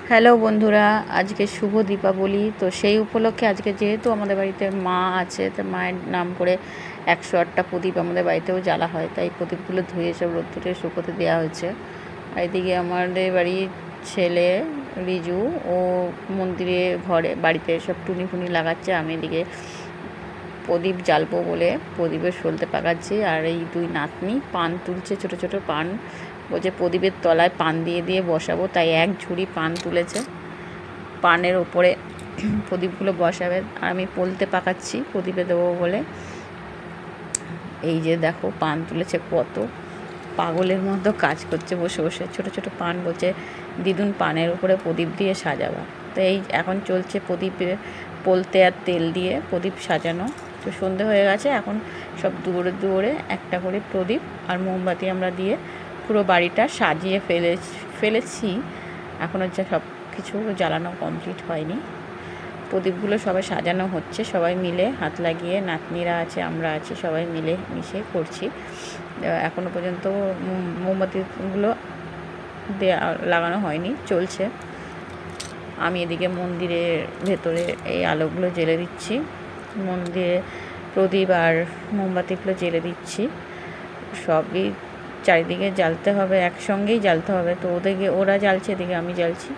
Hello বন্ধুরা, আজকে শুভ দীপাবলি। তো সেই উপলক্ষে আজকে যেহেতু আমাদের বাড়িতে মা আছে, তো মায়ের নাম করে 108টা প্রদীপ আমাদের বাড়িতেও জ্বালা হয়, তাই প্রদীপগুলো ধুয়ে সব রোদ্দুরে শুকোতে দেওয়া হয়েছে। আর এদিকে আমাদের বাড়ির ছেলে রিজু ও মন্দিরে বাড়িতে সব টুনি ফুনি লাগাচ্ছে, আমি এদিকে প্রদীপ জ্বালবো বলে প্রদীপের সলতে পাকাচ্ছি। আর এই দুই নাতনি পান তুলছে, ছোট ছোট পান, বলছে প্রদীপের তলায় পান দিয়ে দিয়ে বসাবো, তাই এক ঝুড়ি পান তুলেছে, পানের ওপরে প্রদীপগুলো বসাবে। আর আমি পলতে পাকাচ্ছি প্রদীপে দেবো বলে। এই যে দেখো পান তুলেছে, কত পাগলের মতো কাজ করছে বসে বসে, ছোট ছোট পান, বলছে দিদুন পানের উপরে প্রদীপ দিয়ে সাজাবা। তো এই এখন চলছে প্রদীপে পলতে আর তেল দিয়ে প্রদীপ সাজানো। তো সন্ধে হয়ে গেছে, এখন সব দুয়ারে দুয়ারে একটা করে প্রদীপ আর মোমবাতি আমরা দিয়ে পুরো বাড়িটা সাজিয়ে ফেলেছি। এখন হচ্ছে সব কিছু জ্বালানো কমপ্লিট হয়নি, প্রদীপগুলো সবাই সাজানো হচ্ছে, সবাই মিলে হাত লাগিয়ে, নাতনিরা আছে, আমরা আছি, সবাই মিলে মিশে করছি। এখনও পর্যন্ত মোমবাতিগুলো লাগানো হয়নি, চলছে। আমি এদিকে মন্দিরের ভেতরে এই আলোগুলো জ্বেলে দিচ্ছি, মন্দিরে প্রদীপ আর মোমবাতিগুলো জ্বেলে দিচ্ছি। সবই চারিদিকে জ্বালতে হবে, একসঙ্গেই জ্বালতে হবে। তো ওরা জ্বালছে, এদিকে আমি জ্বালছি,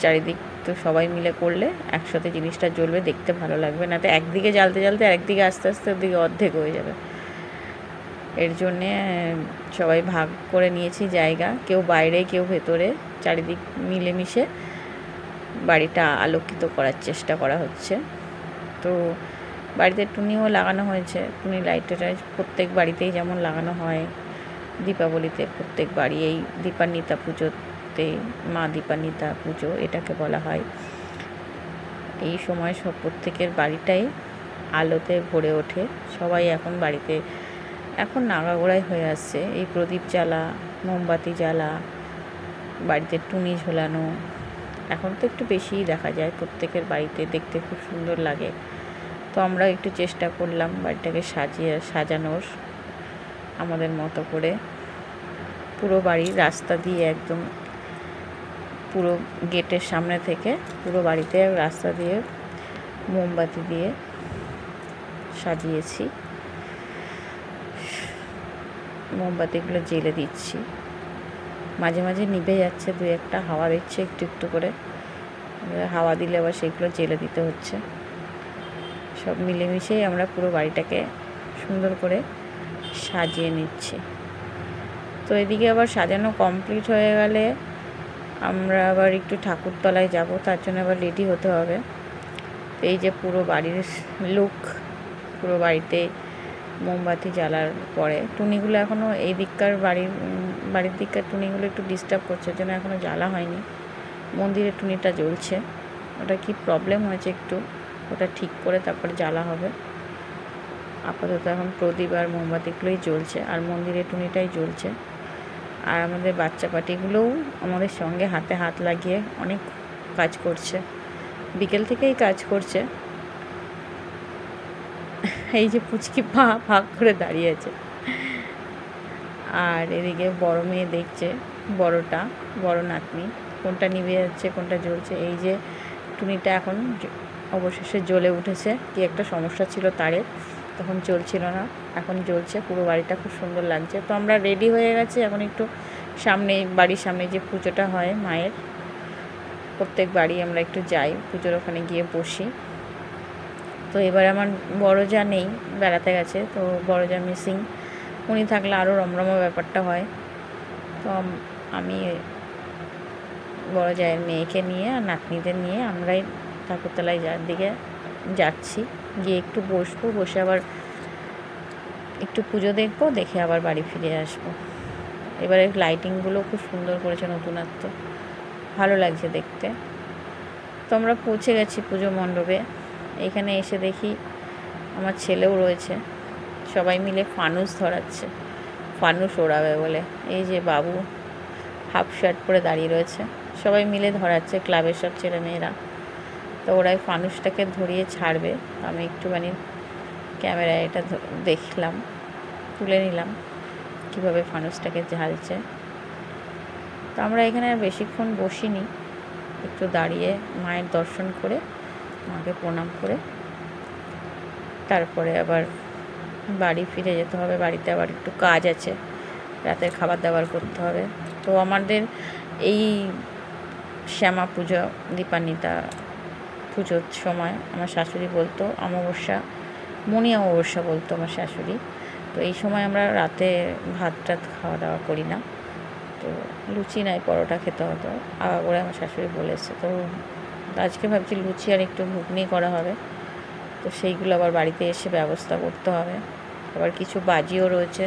চারিদিক তো সবাই মিলে করলে একসাথে জিনিসটা জ্বলবে, দেখতে ভালো লাগবে। না তো একদিকে জ্বালতে জ্বালতে একদিকে আস্তে আস্তে ওদিকে অর্ধেক হয়ে যাবে। এর জন্যে সবাই ভাগ করে নিয়েছি জায়গা, কেউ বাইরে কেউ ভেতরে, চারিদিক মিলেমিশে বাড়িটা আলোকিত করার চেষ্টা করা হচ্ছে। তো বাড়িতে টুনিও লাগানো হয়েছে, টুনি লাইটটা প্রত্যেক বাড়িতেই যেমন লাগানো হয় দীপাবলিতে, প্রত্যেক বাড়ি এই দীপান্বিতা পুজোতে, মা দীপান্বিতা পুজো এটাকে বলা হয়। এই সময় সব প্রত্যেকের বাড়িটাই আলোতে ভরে ওঠে। সবাই এখন বাড়িতে এখন নাগাগোড়াই হয়ে আসছে, এই প্রদীপ জ্বালা, মোমবাতি জ্বালা, বাড়িতে টুনি ঝোলানো, এখন তো একটু বেশিই দেখা যায় প্রত্যেকের বাড়িতে, দেখতে খুব সুন্দর লাগে। তো আমরা একটু চেষ্টা করলাম বাড়িটাকে সাজানোর আমাদের মতো করে। পুরো বাড়ির রাস্তা দিয়ে একদম পুরো গেটের সামনে থেকে পুরো বাড়িতে রাস্তা দিয়ে মোমবাতি দিয়ে সাজিয়েছি, মোমবাতিগুলো জ্বেলে দিচ্ছি। মাঝে মাঝে নিভে যাচ্ছে, দু একটা হাওয়া দিচ্ছে একটু একটু করে, হাওয়া দিলে আবার সেগুলো জ্বেলে দিতে হচ্ছে। সব মিলেমিশেই আমরা পুরো বাড়িটাকে সুন্দর করে সাজিয়ে নিচ্ছি। তো এদিকে আবার সাজানো কমপ্লিট হয়ে গেলে আমরা আবার একটু ঠাকুরতলায় যাব, তার জন্য আবার রেডি হতে হবে। এই যে পুরো বাড়ির লুক, পুরো বাড়িতে মোমবাতি জ্বালার পরে টুনিগুলো এখনও এই দিককার বাড়ির দিককার টুনিগুলো একটু ডিস্টার্ব করছে, জন্য এখনও জ্বালা হয়নি। মন্দিরের টুনিটা জ্বলছে, ওটা কি প্রবলেম হয়েছে একটু, ওটা ঠিক করে তারপরে জ্বালা হবে। আপাতত এখন প্রদীপ আর মোমবাতিগুলোই জ্বলছে, আর মন্দিরের টুনিটাই জ্বলছে। আর আমাদের বাচ্চা পাটিগুলোও আমাদের সঙ্গে হাতে হাত লাগিয়ে অনেক কাজ করছে, বিকেল থেকেই কাজ করছে। এই যে পুচকি পা ভাগ করে দাঁড়িয়ে আছে। আর এদিকে বড় মেয়ে দেখছে, বড় নাতনি কোনটা নিভে যাচ্ছে কোনটা জ্বলছে। এই যে টুনিটা এখন অবশেষে জ্বলে উঠেছে, কি একটা সমস্যা ছিল তারের, তখন চলছিল না, এখন জ্বলছে। পুরো বাড়িটা খুব সুন্দর লাগছে। তো আমরা রেডি হয়ে গেছি, এখন একটু বাড়ির সামনে যে পুজোটা হয় মায়ের, প্রত্যেক বাড়ি আমরা একটু যাই, পুজোর ওখানে গিয়ে বসি। তো এবার আমার বড় যা নেই, বেড়াতে গেছে, তো বড় যা মিসিং, উনি থাকলে আরও রমরমা ব্যাপারটা হয়। তো আমি বড় জায়ের মেয়েকে নিয়ে আর নাতনিদের নিয়ে আমরাই ঠাকুরতলায় দিকে যাচ্ছি, গিয়ে একটু বসবো, বসে আবার একটু পুজো দেখবো, দেখে আবার বাড়ি ফিরে আসবো। এবারে লাইটিংগুলো খুব সুন্দর করেছে, নতুনত্ব, ভালো লাগছে দেখতে। তো আমরা পৌঁছে গেছি পুজো মণ্ডপে। এখানে এসে দেখি আমার ছেলেও রয়েছে, সবাই মিলে ফানুস ধরাচ্ছে, ফানুস ওড়াবে বলে। এই যে বাবু হাফ শার্ট পরে দাঁড়িয়ে রয়েছে, সবাই মিলে ধরাচ্ছে, ক্লাবের সব ছেলেমেয়েরা। তো ওরাই ফানুসটাকে ধরিয়ে ছাড়বে, আমি একটুখানি ক্যামেরায় এটা দেখলাম, তুলে নিলাম কীভাবে ফানুসটাকে জ্বালছে। তো আমরা এখানে আর বেশিক্ষণ বসিনি, একটু দাঁড়িয়ে মায়ের দর্শন করে মাকে প্রণাম করে তারপরে আবার বাড়ি ফিরে যেতে হবে। বাড়িতে আবার একটু কাজ আছে, রাতের খাবার দাবার করতে হবে। তো আমাদের এই শ্যামা পুজো, দীপান্বিতা পুজোর সময় আমার শাশুড়ি বলতো অমাবস্যা, মণি অমাবস্যা বলতো আমার শাশুড়ি। তো এই সময় আমরা রাতে ভাত টাত খাওয়া দাওয়া করি না, তো লুচি নাই পরোটা খেতে হতো আবার করে আমার শাশুড়ি বলেছে। তো আজকে ভাবছি লুচি আর একটু ঘুগনি করা হবে, তো সেইগুলো আবার বাড়িতে এসে ব্যবস্থা করতে হবে। আবার কিছু বাজিও রয়েছে,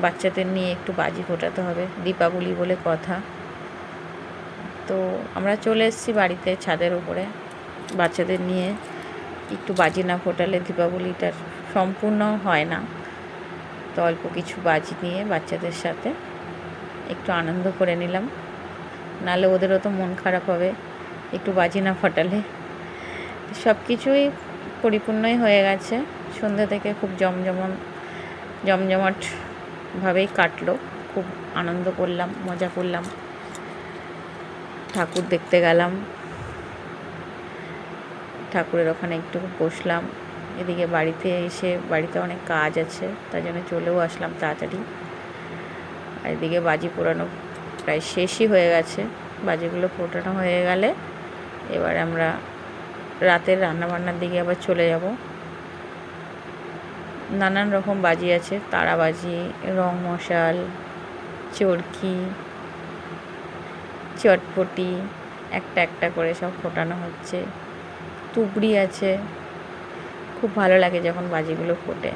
বাচ্চাদের নিয়ে একটু বাজি ফোটাতে হবে, দীপাবলি বলে কথা। তো আমরা চলে এসেছি বাড়িতে ছাদের উপরে, বাচ্চাদের নিয়ে একটু বাজি না ফোটালে দীপাবলিটার সম্পূর্ণ হয় না। তো অল্প কিছু বাজি নিয়ে বাচ্চাদের সাথে একটু আনন্দ করে নিলাম, নাহলে ওদেরও তো মন খারাপ হবে একটু বাজি না ফাটালে। সব কিছুই পরিপূর্ণই হয়ে গেছে, সন্ধ্যা থেকে খুব জমজমাটভাবেই কাটলো। খুব আনন্দ করলাম, মজা করলাম, ঠাকুর দেখতে গেলাম, ঠাকুরের ওখানে একটু বসলাম। এদিকে বাড়িতে এসে বাড়িতে অনেক কাজ আছে, তার জন্য চলেও আসলাম তাড়াতাড়ি। আর এদিকে বাজি পোড়ানো প্রায় শেষই হয়ে গেছে। বাজিগুলো ফোটানো হয়ে গেলে এবার আমরা রাতের রান্নাবান্নার দিকে আবার চলে যাব। নানান রকম বাজি আছে, তারাবাজি, রং মশাল, চরকি, চটপটি, একটা একটা করে সব ফোটানো হচ্ছে। তুবড়ি আছে, খুব ভালো লাগে যখন বাজিগুলো ফোটে,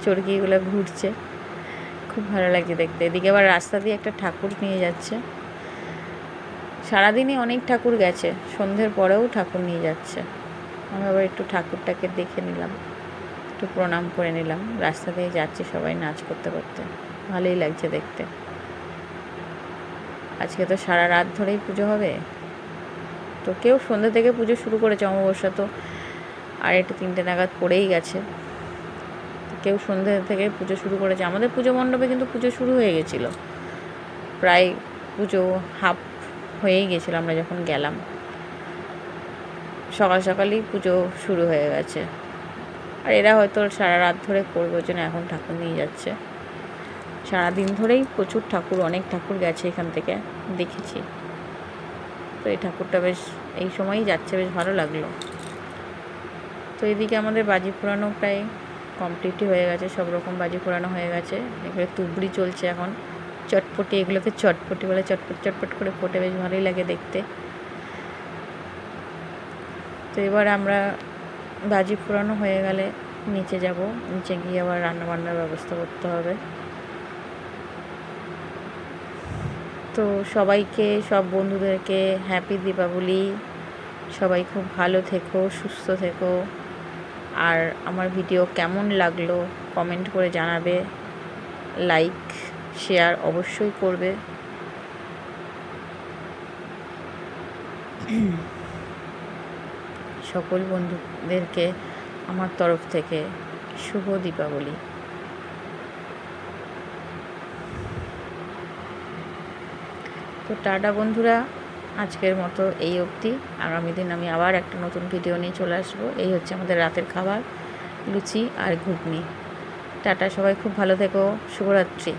চরকিগুলো ঘুরছে, খুব ভালো লাগছে দেখতে। এদিকে আবার রাস্তা দিয়ে একটা ঠাকুর নিয়ে যাচ্ছে, সারাদিনই অনেক ঠাকুর গেছে, সন্ধ্যের পরেও ঠাকুর নিয়ে যাচ্ছে। আমি আবার একটু ঠাকুরটাকে দেখে নিলাম, একটু প্রণাম করে নিলাম। রাস্তা দিয়ে যাচ্ছে সবাই নাচ করতে করতে, ভালোই লাগছে দেখতে। আজকে তো সারা রাত ধরেই পুজো হবে, তো কেউ সন্ধ্যে থেকে পুজো শুরু করেছে, অমাবস্যা তো 2:30-3টে নাগাদ পড়েই গেছে। কেউ সন্ধ্যে থেকে পুজো শুরু করেছে। আমাদের পুজো মণ্ডপে কিন্তু পুজো শুরু হয়ে গেছিলো, প্রায় পুজো হাফ হয়েই গেছিলো। আমরা যখন গেলাম সকাল সকালই পুজো শুরু হয়ে গেছে। আর এরা হয়তো সারা রাত ধরে করবে, ওই জন্য এখন ঠাকুর নিয়ে যাচ্ছে। সারাদিন ধরেই প্রচুর ঠাকুর, অনেক ঠাকুর গেছে এখান থেকে, দেখেছি। তো এই ঠাকুরটা বেশ এই সময়ই যাচ্ছে, বেশ ভালো লাগলো। তো এদিকে আমাদের বাজি পোড়ানো প্রায় কমপ্লিটই হয়ে গেছে, সব রকম বাজি পোড়ানো হয়ে গেছে। এগুলো তুবড়ি চলছে এখন, চটপটি, এগুলোকে চটপটি বলে, চটপট চটপট করে ফোটে, বেশ ভালোই লাগে দেখতে। তো এবার আমরা বাজি পোড়ানো হয়ে গেলে নিচে যাব, নিচে গিয়ে আবার রান্নাবান্নার ব্যবস্থা করতে হবে। তো সবাইকে, সব বন্ধুদেরকে হ্যাপি দীপাবলি। সবাই খুব ভালো থেকো, সুস্থ থেকো। আর আমার ভিডিও কেমন লাগলো কমেন্ট করে জানাবে, লাইক শেয়ার অবশ্যই করবে। সকল বন্ধুদেরকে আমার তরফ থেকে শুভ দীপাবলি। তো টাটা বন্ধুরা, আজকের মতো এই অবধি। আগামী দিন আমি আবার একটা নতুন ভিডিও নিয়ে চলে আসবো। এই হচ্ছে আমাদের রাতের খাবার, লুচি আর ঘুগনি। টাটা, সবাই খুব ভালো থেকো, শুভরাত্রি।